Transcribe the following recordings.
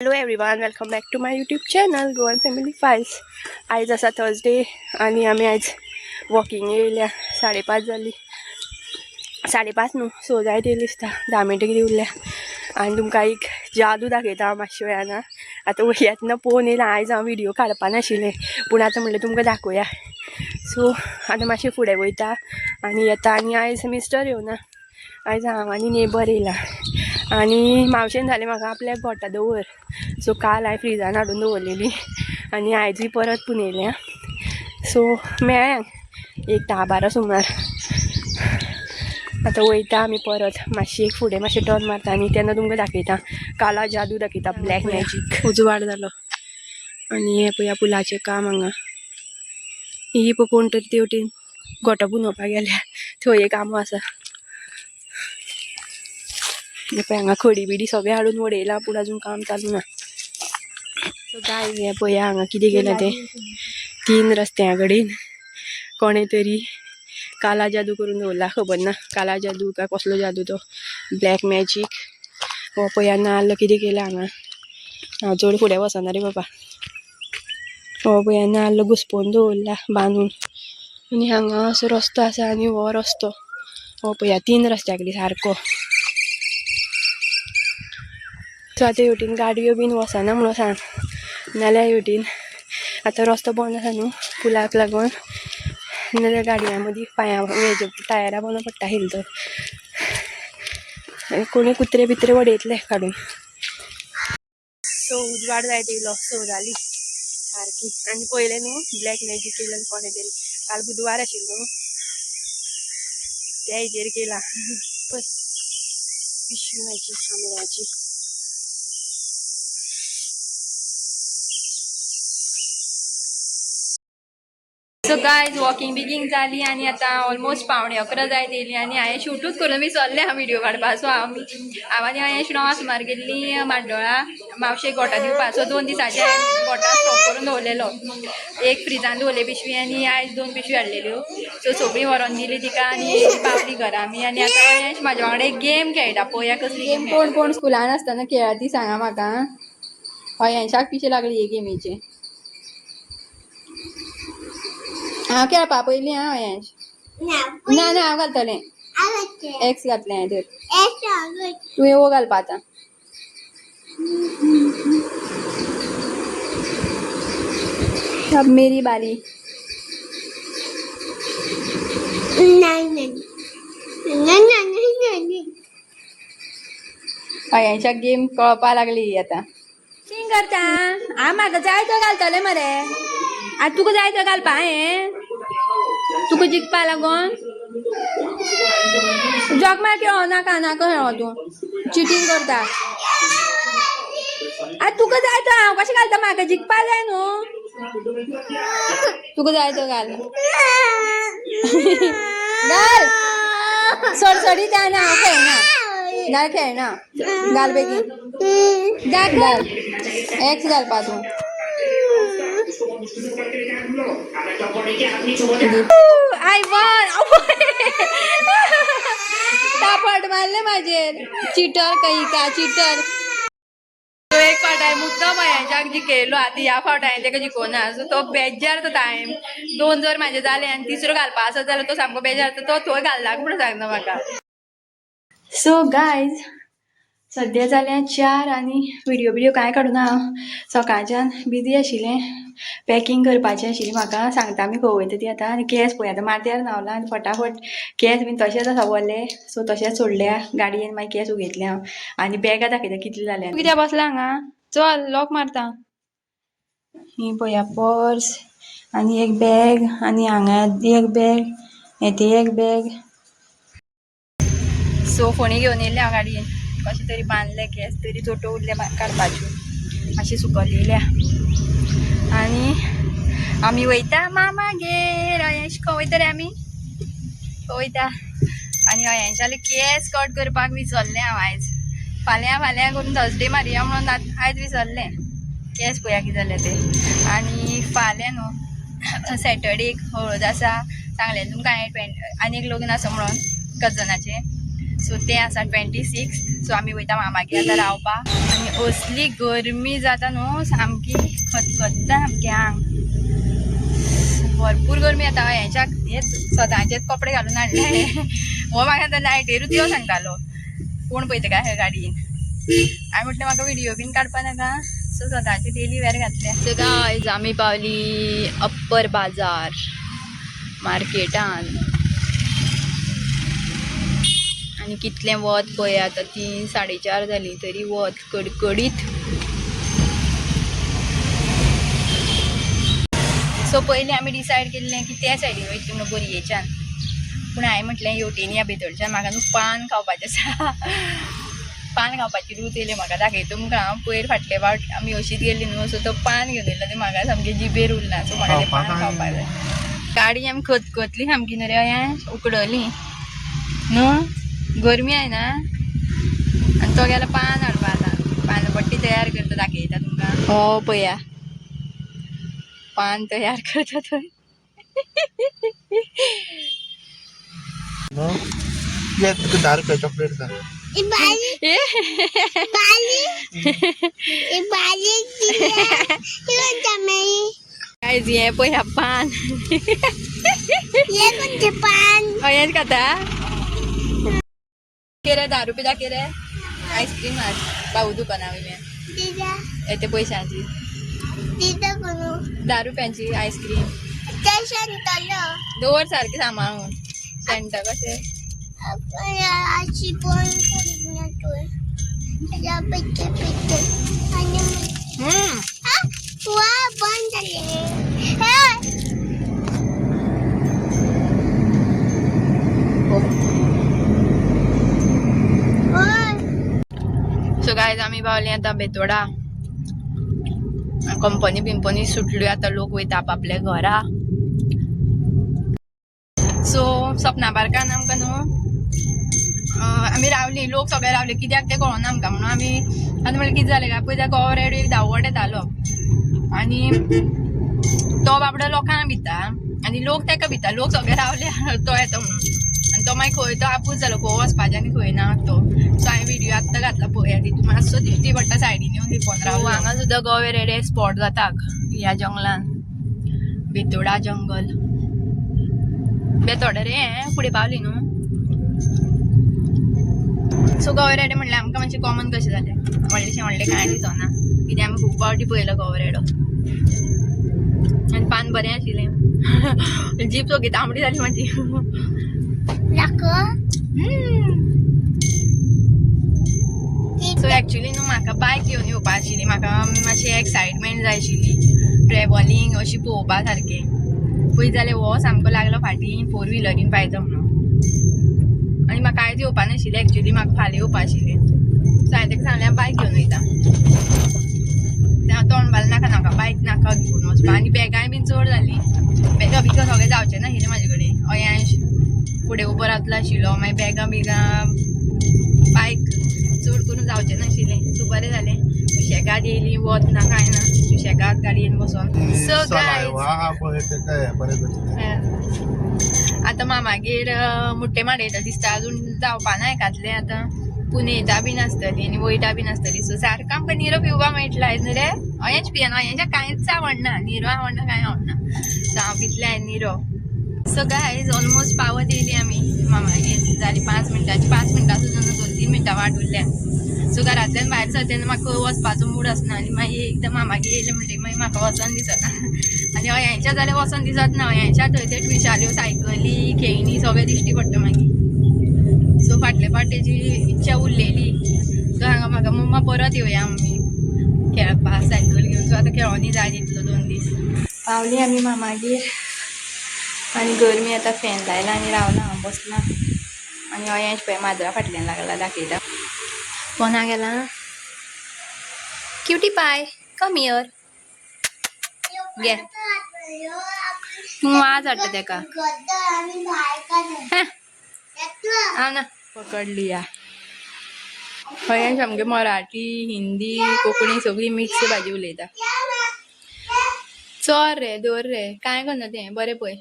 Hello everyone, welcome back to my YouTube channel Goan family files. आयज आसा Thursday आणि आमी आयज वॉकिंग येयल्या. 5:30 जाली. 5:30 न्हू, 6 जायत येयली दिसता. 10 मिनटां कितें उरल्या. आनी तुमकां एक जादू दाखयता मातशे वेळान. आतां येतना पळोवन येयला. आयज हांव व्हिडिओ काडपा नाशिल्लें, पूण आतां म्हणलें तुमकां दाखोवया. सो आतां मातशें फुडें वयता आनी येता. आनी आयज मिस्टर येवना, आयज हांव आनी नेबर येयला. आनी मावशेन जालें म्हाका आपल्याक घोटां दवर. सो काल हांवें फ्रिजान हाडून दवरलेली आनी आयजूय परत पुंजयल्या. सो मेळ्ळ्या एक 10-12 सुमार. आतां वयता आमी परत मातशी एक फुडें मातशें टर्न मारता आनी तेन्ना तुमकां दाखयता. काला जादू दाखयता, ब्लॅक मॅजीक. उजवाड जालो आनी हें पळया पुलाचें काम हांगा. ही पळय कोण तरी ते वटेन घोटां पुंजोवपाक गेल्या. थंय एक आमो आसा. पळय हांगा खडी बिडी सगळें हाडून उडयला, पूण आजून काम चालू ना. सो गायज हें पळया हांगा कितें केलां तें. 3 रस्त्या कडेन कोणें तरी काला जादू करून दवरला. खबर ना काला जादू काय कसलो जादू तो, ब्लॅक मॅजीक. हो पळया नाल्ल कितें केला हांगा. हांव चड फुडें वचना रे बाबा. हो पळया नाल्ल घुसपोवन दवरला बांदून. आनी हांगा असो रस्तो आसा आनी हो रस्तो. हो पळया 3 रस्त्या कडेन सारको. सो आतां हेवटेन गाडयो बीन वचना म्हणून सांग, नाल्यार हेवटेन आतां रस्तो बंद आसा न्हू पुलाक लागून. नाल्यार गाडयां मदीं पांयां हेजे टायरां बंद पडटा हिल तर. कोणी कुत्रे बित्रे वडयतले काडून. सो उजवाड जायत येयलो. 6 जाली सारकी. आनी पयलें न्हू ब्लॅक मॅजीक केलें कोणें तरी. काल बुधवार आशिल्लो, त्या हेजेर केला. पिशवी म्हाजी आंब्याची. सो गायज वॉकिंग बिकींग जाली आनी आतां ऑलमोस्ट 11:15 जायत येयली. आनी हांवें शूटूच करून विसरलें हांव व्हिडिओ काडपाक. सो हांव आनी हांवें 9 सुमार गेल्ली माड्डोळा मावशेक घोटां दिवपाक. सो 2 दिसांचे हांवें घोटां स्टॉक करून दवरलेलो. एक फ्रिजान दवरले पिशवी आनी आयज 2 पिशवी हाडलेल्यो. सो सगळीं व्हरोन दिली तिका आनी पावली घरा आमी. आनी आतां हांवें म्हाज्या वांगडा एक गेम खेळटा. पळोवया कसली गेम. कोण कोण स्कुलान आसतना खेळा ती सांगा म्हाका. हयांशाक पिशे लागली हे गेमीचे. हांव खेळपा पयलीं हां हयांश. ना ना हांव घालतलें. एक्स घातलें हांवें तर. तुवें ओ घालपा आतां. अब मेरी बारी. हयांशाक गेम कळपा लागली आतां. कितें करता? हांव म्हाका जाय तो घालतलें मरे. आतां तुका जाय तो घालपा हांवें. तुका जिखपा लागोन जॉक मार खेळो नाका नाका खेळो तूं. चिटींग करता. आतां तुका जाय तो हांव कशें घालता. म्हाका जिखपा जाय न्हू. तुका जाय तो घाल. घाल. सडसडीत जायना हांव खेळना. घाल खेळना. घाल बेगीन. घाल. एक्स घालपा तूं. I one. तापट मारले म्हाजेर. चिटर काही का चिटर. एक फावट हांवें मुद्दम हयांशाक जिखयलो. आतां ह्या फावट हांवें ताका जिखोवना. सो तो बेजार जाता. हांवें 2 जर म्हाजे जाले आनी तिसरो घालपा आसत जाल्यार तो सामको बेजार जाता. तो थंय घालनाका म्हणून सांगता म्हाका. सो गायज सद्या जाल्यार 4 आनी व्हिडिओ कांय काडूना हांव. सकाळच्यान बिजी आशिल्लें. पॅकींग करपाचें आशिल्लें म्हाका. सांगता आमी खंय वयता ती आतां. आनी केस पळय आतां माथ्यार न्हावला आनी फटाफट केस बीन तशेंच आसा वले. सो तशेंच सोडल्या गाडयेन. मागीर केस उगयतले हांव. आनी बॅगां दाखयता कितली जाल्या. कित्याक बसला हांगा. चल लॉक मारता. ही पळया पर्स आनी एक बॅग आनी हांगा एक बॅग. येते एक बॅग. सो फोणी घेवन येयले हांव गाडयेन. कशें तरी बांदले केस तरी चोटो उरले काडपाच्यो. मातशी सुकयलेल्या. आनी आमी वयता मामागेर. हयांश खंय वयता रे आमी. वयता. आनी हयांशाले केस कट करपाक विसरलें हांव आयज. फाल्यां करून थर्सडे मारया म्हणून आयज विसरलें. केस पळया कितें जालें तें. आनी फाल्यां न्हू सॅटर्डेक हळद आसा सांगलेलें तुमकां हांवें. आनी एक लग्न आसा म्हणून कजनाचें. सो ते आसा 26. सो आमी वयता मामागे आतां रावपा आनी असली गरमी जाता न्हू सामकी खतखत्ता सामकें आंग भरपूर गरमी येता हेच्याक हेच स्वताचेच कपडे घालून हाडले हो म्हाका आतां नायटेरूच यो सांगतालो कोण पळयता काय हे गाडयेन हांवें म्हटलें म्हाका व्हिडिओ बीन काडपा नाका सो स्वताचे डेली वेअर घातले. सो गायज आमी पावली अप्पर बाजार मार्केटान आणि कितलें वत पळय आतां 3, 4:30 जाली तरी वत कडकडीत. सो पयलीं आमी डिसायड केल्लें की त्या सायडीन वयतली म्हणून बोरयेच्यान पूण हांवें म्हटलें हेवटेन या भितरच्यान म्हाका न्हू पान खावपाचें आसा पान खावपाची रूच येयली म्हाका दाखयता तुमकां हांव पयर फाटले फावट आमी अशीच गेल्ली न्हू सो तो पान घेवन येयलो तें म्हाका सामकें जिबेर उरला सो म्हाका तें पान खावपाक जाय. गाडी आमी खतखतली सामकी न्हू रे हें उकडली न्हू गरमी आहे ना आनी तो गेलो पान हाडपा आतां पानपट्टी तयार करता दाखयता तुमकां हो पळया पान तयार करता थंय तुका 10 रुपया चॉकलेट का गायज हे पळया पान हेच खाता किरे 10 रुपये दाखय रे आईस्क्रीम हाड भाऊ दुकाना वयल्यान येते पयशांची 10 रुपयांची आईस्क्रीम दवर सारखे सांबाळून सेंटर कशें सो गायज आमी पावली आतां बेतोडा कंपनी बिंपनी सुटल्यो आतां लोक वयता आपल्या घरा. सो सपना पार्कान आमकां न्हू आमी रावली लोक सगळे रावले कित्याक ते कळना आमकां म्हणून आमी आतां म्हणल्यार कितें जालें काय पळय त्या गोवरेड एक धांवट येतालो आनी तो बाबडो लोकांक भिता आनी लोक तेका भिता लोक सगळे रावले तो येता म्हणून आनी तो मागीर खंय तो आपूच जालो खंय वचपाचें आनी खंय ना तो सो हांवें व्हिडिओ आत्तां घातला पळया तितून मातसो दिश्टी पडटा सायडीन येवन लिपोन रावलो. हांगा सुद्दां गोवेरेडे स्पॉट जातात ह्या जंगलान बेतोडा जंगल बेतोडा रे हें फुडें पावली न्हू. सो गोवरेडे म्हणल्यार आमकां मातशें कॉमन कशें जालें व्हडलें कांय दिसना कित्याक आमी खूब फावटी पळयलो गोवरेडो आनी पान बरें आशिल्लें जीप सोगी तांबडी जाली म्हाजी. सो एक्चुली न्हू म्हाका बायक घेवन येवपा आशिल्ली म्हाका मातशी एक्सायटमेंट जाय आशिल्ली ट्रॅव्हलिंग अशी पळोवपा सारकें पळय जाल्यार हो सामको लागलो फाटीं 4 व्हिलरीन पावयता म्हणून आनी म्हाका आयज येवपा नाशिल्लें एक्चुली म्हाका फाल्यां येवपा आशिल्लें सो हांवें ताका सांगलें बायक घेवन वयता तोंडबाल नाका बायक नाका घेवन वचपा आनी बॅगांय बीन चड जाली बॅगां बिगां सगळें जावचें नाशिल्लें म्हाजे कडेन अयांश फुडें उबो रावतलो आशिल्लो मागीर बॅगां बिगां बायक चड करून जावचें नाशिल्लें सो बरें जालें सुशेगाद येयली वत ना कांय ना सुशेगाद गाडयेन बसोन. सो गायज आतां मामागेर मुट्टे माडयता दिसता अजून जावपा ना एकातलें आतां पुनेता बीन आसतली आनी वयता बीन आसतली सो सारको आमकां निरो पिवपा मेळटलो आयज न्हू रे अयेंच पियेना अयेंच्या कांयच आवडना निरो आवडना कांय आवडना सो हांव पितलें आयज निरो. सो गायज ऑलमोस्ट पावत येयली आमी मामागेर जाली 5 मिनटांची 5 मिनटां सुद्दां 2-3 मिनटां वाट उरल्या. सो घरांतल्यान भायर सरता तेन्ना म्हाका वचपाचो मूड आसना आनी मागीर एकदां मामागेर येयलें म्हणटकीर मागीर म्हाका वचोन दिसना आनी अयांच्या जाल्यार वचोन दिसत ना अयांच्या थंय ते ट्विशाल्यो सायकली खेळणी सगळें दिश्टी पडटा मागीर. सो फाटले फावटीची इच्छा उरलेली सो हांगा म्हाका मम्मा परत येवया आमी खेळपा सायकल घेवन सो आतां खेळोनी जाय तितलो 2 दीस. पावली आमी मामागेर आनी गरमी आतां फॅन लायला आनी रावला हांव बसलां आनी अयांश पळय माजरा फाटल्यान लागला दाखयता कोणा गेला क्युटी पाय कम हियर घे वाज हाडटा तेका हांव ना पकडली या अयांश सामकें मराठी हिंदी कोंकणी सगळी मिक्स भाजी उलयता. चोर रे दवर रे कांय करना तें बरें पळय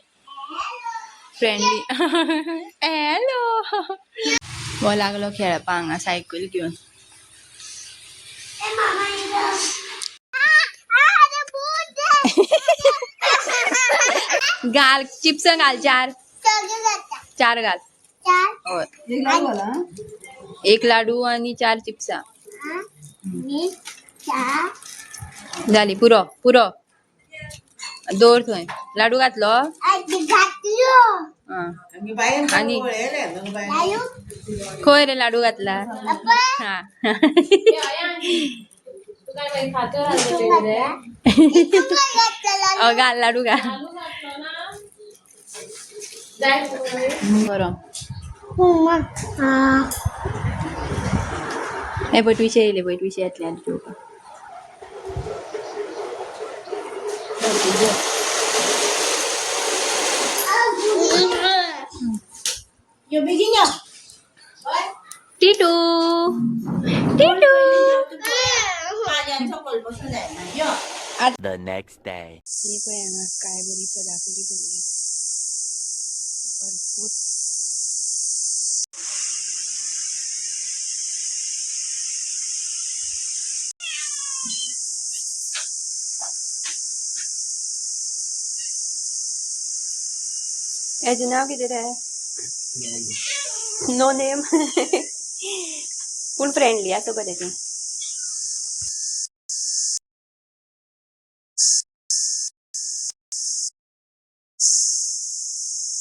फ्रेंडली हॅलो वो लागलो खेळपा हांगा सायकल घेऊन. घाल चिप्स घाल 4 4 घाल. होय. एक लाडू आणि 4 चिप्सा. झाली पुरो पुरो. दोर थंय लाडू घातलो. आणि खंय रे लाडू घातला. हा घाल लाडू घाल. बरं हे बैठ विषय येयले बैठ विषयातले आनी घेवपा. Titu Titu. The next day. ही पळय हांगा काय बरी सदाफुली भरली भरपूर. याचं नाव किती रे. नो नेम पूण फ्रेंडली असं बरें ती.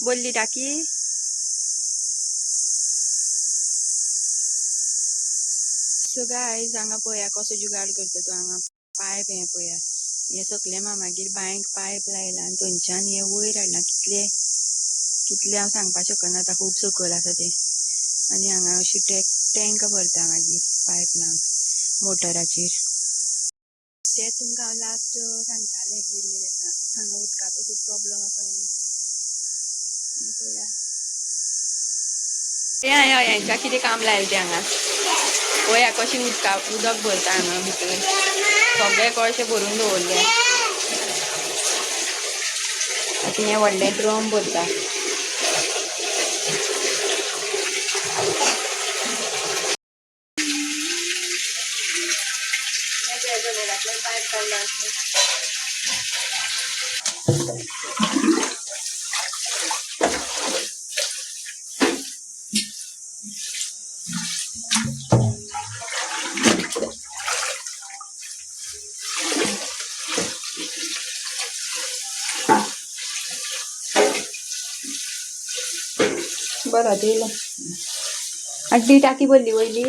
बोलली टाकी. सो गायज हांगा पळया कसो जुगाड करता तो. हांगा पायप हे पळया हे सकले मागीर बांयक पायप लायला आनी थंयच्यान हे वयर हाडला. कितले कितले हांव सांगपाक शकना आतां खूब सकयल आसा ते. आनी हांगा अशी टँक भरता मागीर पायप लावन मोटराचेर. ते तुमकां हांव लास्ट सांगतालें येयल्ले तेन्ना हांगा उदकाचो खूब प्रॉब्लम आसा म्हणून. पळया हय हेंच्या कितें काम लायलें तें हांगा. पळया कशी उदक भरता हांगा भितर. सगळे कळशे भरून दवरले. आतां हे व्हडले ड्रम भरता. पायप काडला. बरं दिलं. आणि ती टाकी भरली वयली.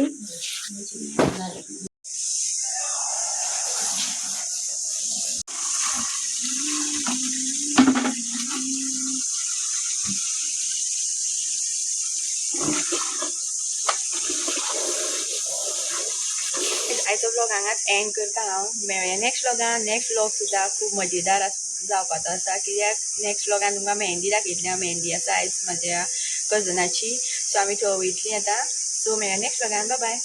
आयचो ब्लॉग हांगाच एंड करता हांव. मेळया नेक्स्ट ब्लॉगान. नेक्स्ट ब्लॉग सुद्दां खूब मजेदार जावपाचो आसा. कित्याक नेक्स्ट ब्लॉगान तुमकां मेहंदी दाखयतली हांव. मेहंदी आसा आयज म्हाज्या कजनाची. सो आमी थंय वयतलीं आतां. सो मेळया नेक्स्ट ब्लॉगान. Bye bye.